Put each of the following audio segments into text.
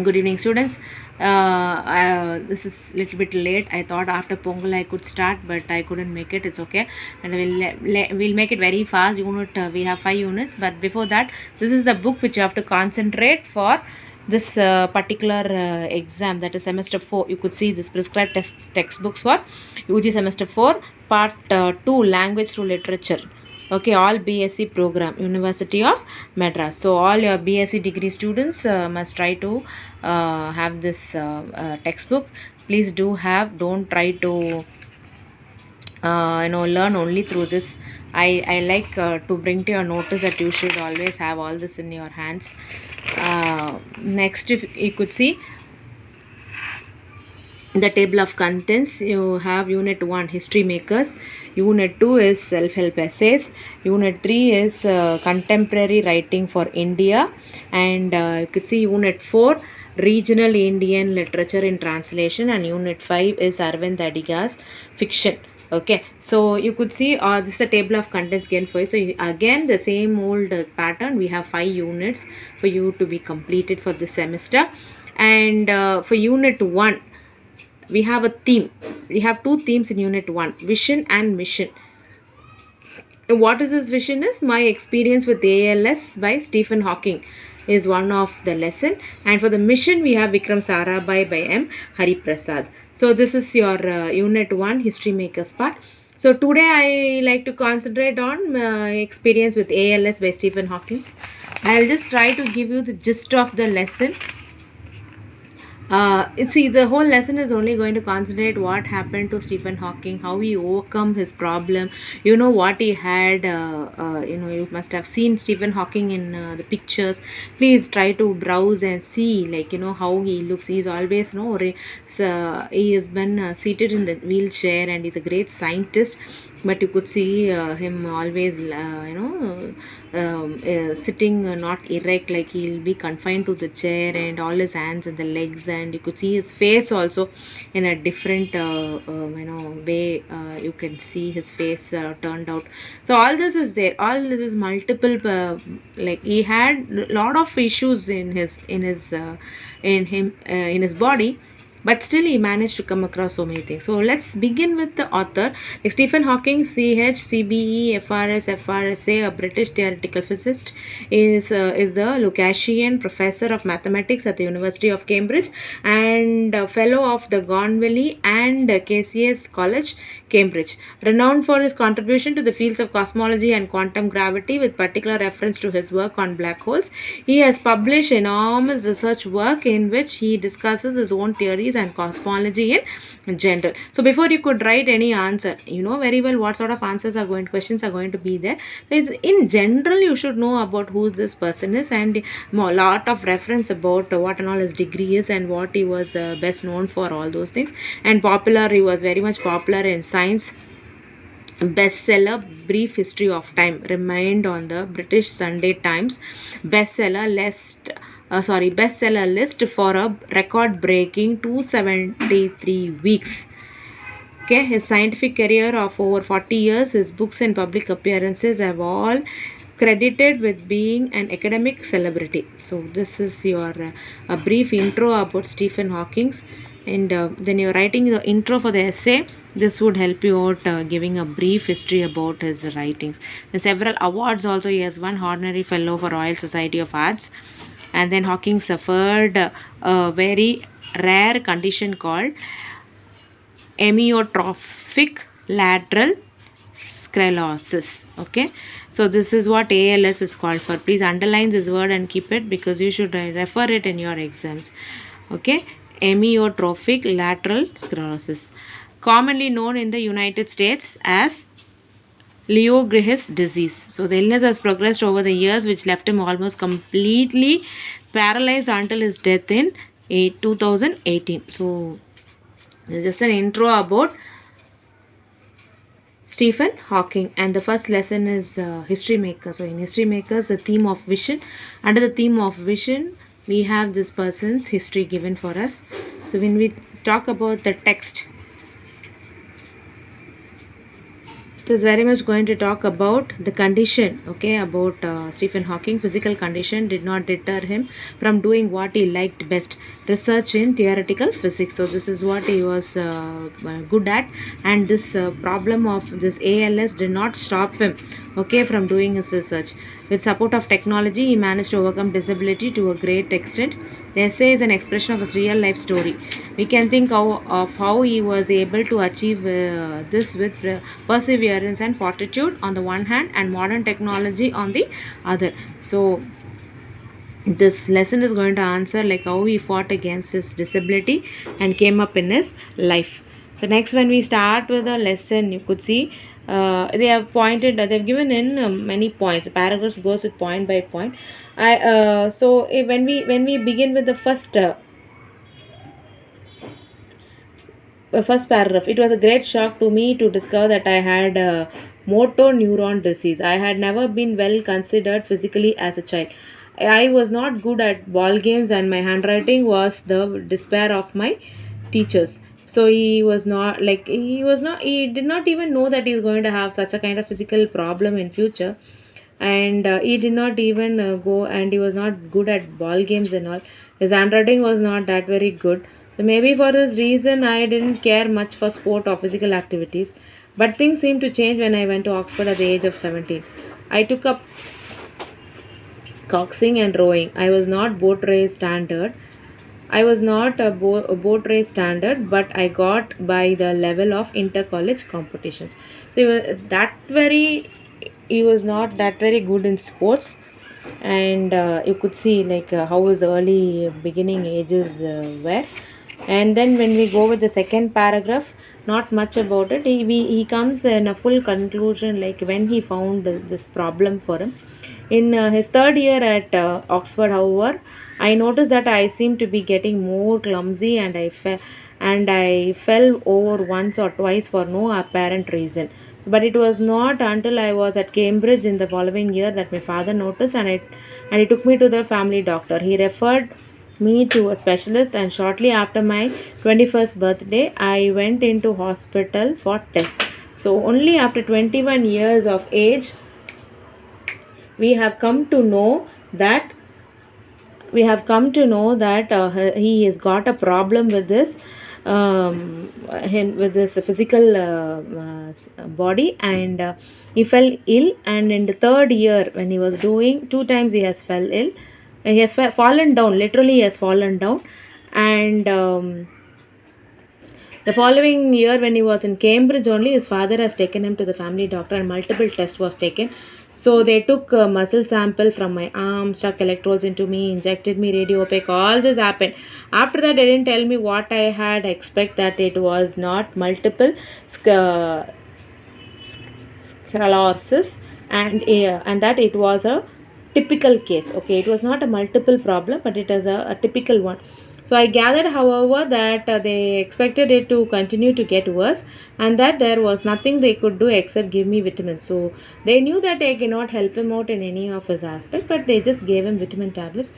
Good evening, students. This is a little bit late. I thought after Pongal I could start, but I couldn't make it. It's okay, and we'll make it very fast. Unit we have 5 units, but before that, this is the book which you have to concentrate for this particular exam. That is semester 4. You could see this prescribed textbooks for UG semester 4, part 2, language through literature. Okay, all BSc program, University of Madras. So all your BSc degree students must try to have this textbook. Please do have. Don't try to learn only through this. I like to bring to your notice that you should always have all this in your hands. Next, if you could see the table of contents, you have unit 1 history makers, unit 2 is self-help essays, unit 3 is contemporary writing for India, and you could see unit 4 regional Indian literature in translation, and unit 5 is Arvind Adiga's fiction. Okay, so you could see this is a table of contents again for you. So again the same old pattern. We have 5 units for you to be completed for this semester, and for unit 1 we have a theme. We have 2 themes in unit 1, vision and mission. What is this vision is my experience with ALS by Stephen Hawking is one of the lesson, and for the mission we have Vikram Sarabhai by M. Hari Prasad. So this is your unit 1 history makers part. So today I like to concentrate on my experience with ALS by Stephen Hawking. I'll just try to give you the gist of the lesson. See, the whole lesson is only going to concentrate what happened to Stephen Hawking, how he overcome his problem. You know what he had. You must have seen Stephen Hawking in the pictures. Please try to browse and see, how he looks. He's always, he has been seated in the wheelchair, and he's a great scientist. But you could see him always, sitting not erect, like he'll be confined to the chair, and all his hands and the legs, and you could see his face also in a different way. You can see his face turned out. So all this is there. All this is multiple. Like he had a lot of issues in his body, but still he managed to come across so many things. So let's begin with the author. Like Stephen Hawking, CBE, FRSA, a British theoretical physicist, is a Lucasian professor of mathematics at the University of Cambridge, and a fellow of the Gonville and KCS College, Cambridge, renowned for his contribution to the fields of cosmology and quantum gravity, with particular reference to his work on black holes. He has published enormous research work in which he discusses his own theories and cosmology in general. So before you could write any answer, you know very well what sort of questions are going to be there. So in general, you should know about who this person is, and a lot of reference about what and all his degree is, and what he was best known for, all those things. And he was very much popular in science. Bestseller Brief History of Time remained on the British Sunday Times bestseller list for a record-breaking 273 weeks. Okay, his scientific career of over 40 years, his books and public appearances have all credited with being an academic celebrity. So this is your a brief intro about Stephen Hawking, and then you're writing the intro for the essay. This would help you out giving a brief history about his writings. And several awards also. He has won Honorary Fellow for Royal Society of Arts. And then Hawking suffered a very rare condition called amyotrophic lateral sclerosis. Okay, so this is what ALS is called for. Please underline this word and keep it, because you should refer it in your exams. Okay, amyotrophic lateral sclerosis, commonly known in the United States as Leo Grih's disease. So the illness has progressed over the years, which left him almost completely paralyzed until his death in 2018. So this is just an intro about Stephen Hawking, and the first lesson is history maker. So in history makers, the theme of vision. Under the theme of vision, we have this person's history given for us. So when we talk about the text, It is very much going to talk about the condition, okay, about Stephen Hawking. Physical condition did not deter him from doing what he liked best, research in theoretical physics. So this is what he was good at, and this problem of this ALS did not stop him, okay, from doing his research. With support of technology, he managed to overcome disability to a great extent. The essay is an expression of his real life story. We can think of how he was able to achieve this with perseverance and fortitude on the one hand, and modern technology on the other. So this lesson is going to answer like how he fought against his disability and came up in his life. So next, when we start with the lesson, you could see they have pointed, they've given in many points. The paragraphs goes with point by point. When we begin with the first paragraph, it was a great shock to me to discover that I had motor neuron disease. I had never been well considered physically as a child. I was not good at ball games, and my handwriting was the despair of my teachers. So he did not even know that he's going to have such a kind of physical problem in future. And he did not even go, and he was not good at ball games and all. His handwriting was not that very good, so maybe for this reason I didn't care much for sport or physical activities. But things seemed to change when I went to Oxford at the age of 17. I took up coxing and rowing. I was not boat race standard. I was not a boat race standard, but I got by the level of inter-college competitions. So he was not that very good in sports, and you could see like how his early beginning ages were. And then when we go with the second paragraph, not much about it. He comes in a full conclusion like when he found this problem for him. In his third year at Oxford, however, I noticed that I seemed to be getting more clumsy, and I fell over once or twice for no apparent reason. So, but it was not until I was at Cambridge in the following year that my father noticed, and he took me to the family doctor. He referred me to a specialist, and shortly after my 21st birthday I went into hospital for tests. So only after 21 years of age we have come to know that he has got a problem with this with this physical body, and he fell ill. And in the third year, when he was doing two times, he has fell ill. He has fallen down, literally he has fallen down. And the following year, when he was in Cambridge only, his father has taken him to the family doctor, and multiple tests was taken. So they took a muscle sample from my arm, stuck electrodes into me, injected me radio opaque. All this happened. After that, they didn't tell me what I had. Expect that it was not multiple sclerosis, and that it was a typical case. Okay, it was not a multiple problem, but it is a typical one. So I gathered, however, that they expected it to continue to get worse, and that there was nothing they could do except give me vitamins. So they knew that they cannot help him out in any of his aspect, but they just gave him vitamin tablets.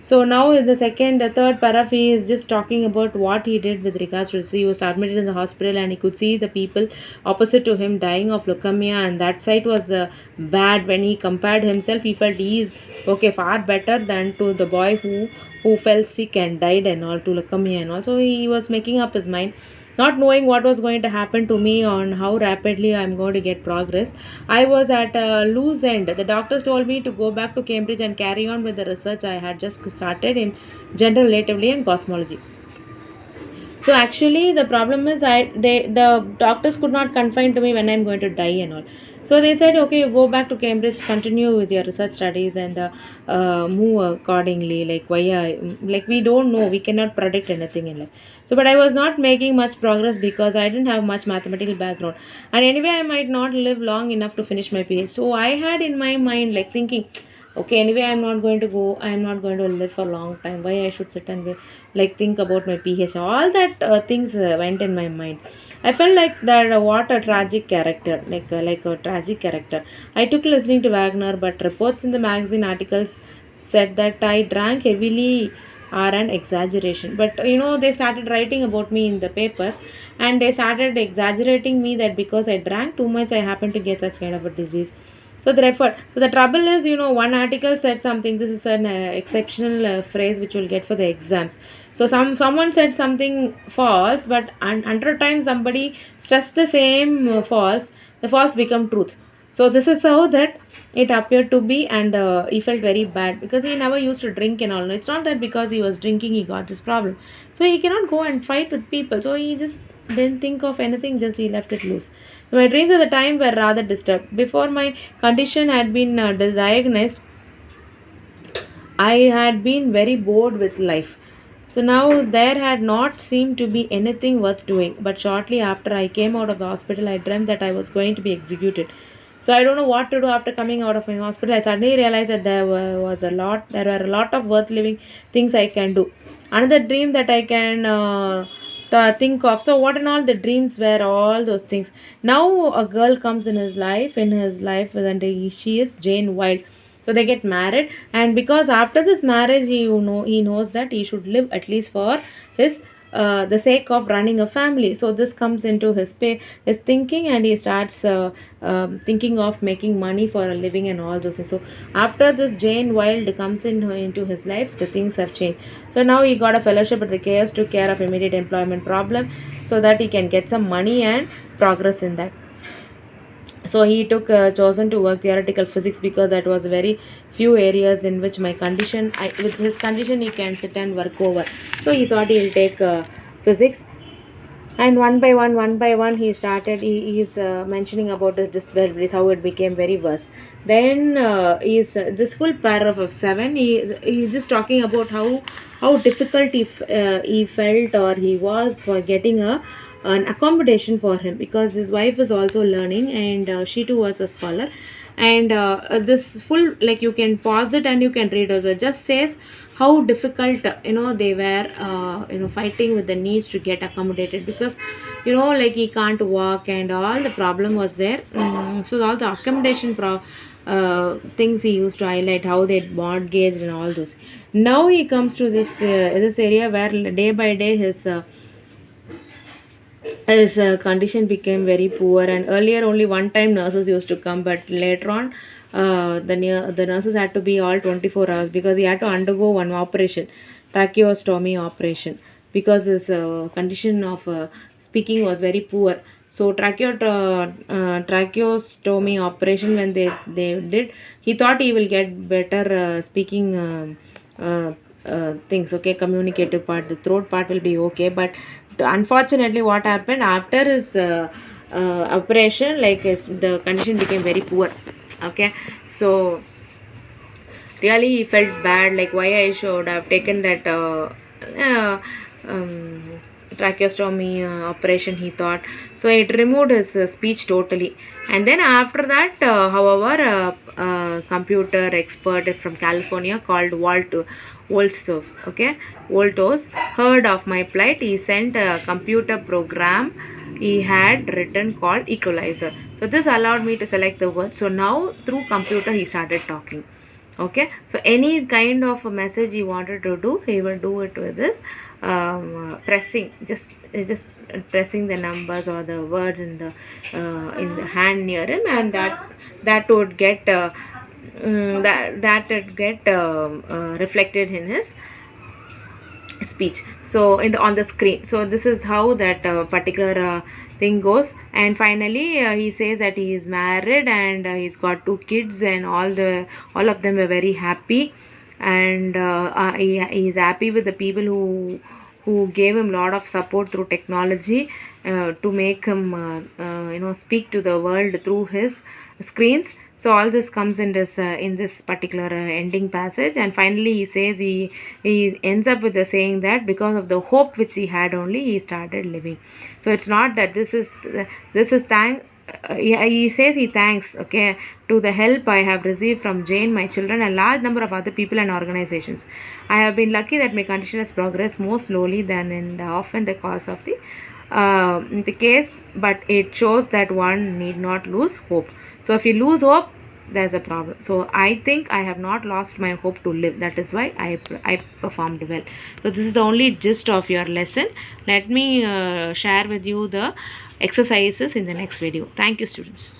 So now in the third paragraph, he is just talking about what he did with regards to this. He was admitted in the hospital, and he could see the people opposite to him dying of leukemia, and that sight was bad. When he compared himself, he felt he is okay, far better than to the boy who fell sick and died and all, to leukemia and all. So he was making up his mind, not knowing what was going to happen to me, on how rapidly I'm going to get progress. I was at a loose end. The doctors told me to go back to Cambridge and carry on with the research I had just started in general relativity and cosmology. So actually the problem is the doctors could not confine to me when I'm going to die and all. So they said, okay, you go back to Cambridge, continue with your research studies, and move accordingly. Like why like we don't know, we cannot predict anything in life. So but I was not making much progress because I didn't have much mathematical background, and anyway I might not live long enough to finish my PhD. So I had in my mind like thinking, okay, anyway I'm not going to live for a long time, why I should sit and like think about my PhD. All that things went in my mind. I felt like that what a tragic character, like a tragic character. I took listening to Wagner, but reports in the magazine articles said that I drank heavily are an exaggeration. But they started writing about me in the papers, and they started exaggerating me that because I drank too much, I happened to get such kind of a disease. So the refer. So the trouble is, one article said something. This is an exceptional phrase which you'll get for the exams. So someone said something false, but 100 times somebody stressed the same false. The false become truth. So this is how that it appeared to be, and he felt very bad because he never used to drink and all. It's not that because he was drinking he got this problem. So he cannot go and fight with people. So he just didn't think of anything. Just he left it loose. My dreams at the time were rather disturbed. Before my condition had been diagnosed, I had been very bored with life. So now there had not seemed to be anything worth doing. But shortly after I came out of the hospital, I dreamt that I was going to be executed. So I don't know what to do after coming out of my hospital. I suddenly realized that there were a lot of worth living things I can do. Another dream that I can think of. So what and all the dreams were all those things. Now a girl comes in his life, and she is Jane Wilde. So they get married, and because after this marriage, he knows that he should live at least for his the sake of running a family. So this comes into his thinking, and he starts thinking of making money for a living and all those things. So after this Jane Wilde comes into his life, the things have changed. So now he got a fellowship at the chaos, took care of immediate employment problem, so that he can get some money and progress in that. So he took chosen to work theoretical physics because that was very few areas in which my condition, with his condition he can sit and work over. So he thought he'll take physics, and one by one he started, he is mentioning about this disabilities, how it became very worse. Then is this full paragraph of 7, he just talking about how difficult he felt, or he was, for getting an accommodation for him, because his wife is also learning, and she too was a scholar. And this full, like, you can pause it and you can read also. It just says how difficult they were fighting with the needs to get accommodated, because like he can't walk and all the problem was there. So all the accommodation things he used to highlight, how they mortgaged and all those. Now he comes to this area where day by day his condition became very poor, and earlier only one time nurses used to come, but later on the nurses had to be all 24 hours, because he had to undergo one operation, tracheostomy operation, because his condition of speaking was very poor. So tracheostomy operation, when they did, he thought he will get better speaking things, okay, communicative part, the throat part will be okay. But unfortunately what happened after his operation, like the condition became very poor, okay. So really he felt bad, like why I should have taken that uh, um, tracheostomy operation, he thought. So it removed his speech totally. And then after that, however, computer expert from California called Voltsov, okay, Voltos, heard of my plight. He sent a computer program he had written called equalizer. So this allowed me to select the word. So now through computer he started talking. Okay, so any kind of a message he wanted to do, he will do it with this pressing, just pressing the numbers or the words in the hand near him, and that would get that would get reflected in his speech, so on the screen. So this is how that particular thing goes. And finally he says that he is married, and he's got 2 kids, and all of them were very happy. And he is happy with the people who gave him a lot of support through technology to make him speak to the world through his screens. So all this comes in this particular ending passage, and finally he says, he ends up with the saying that because of the hope which he had only, he started living. So it's not that this is thank he says he thanks, okay, to the help I have received from Jane, my children, and large number of other people and organizations. I have been lucky that my condition has progressed more slowly than often the cause of the case, but it shows that one need not lose hope. So if you lose hope, there's a problem. So I think I have not lost my hope to live. That is why I performed well. So this is the only gist of your lesson. Let me share with you the exercises in the next video. Thank you, students.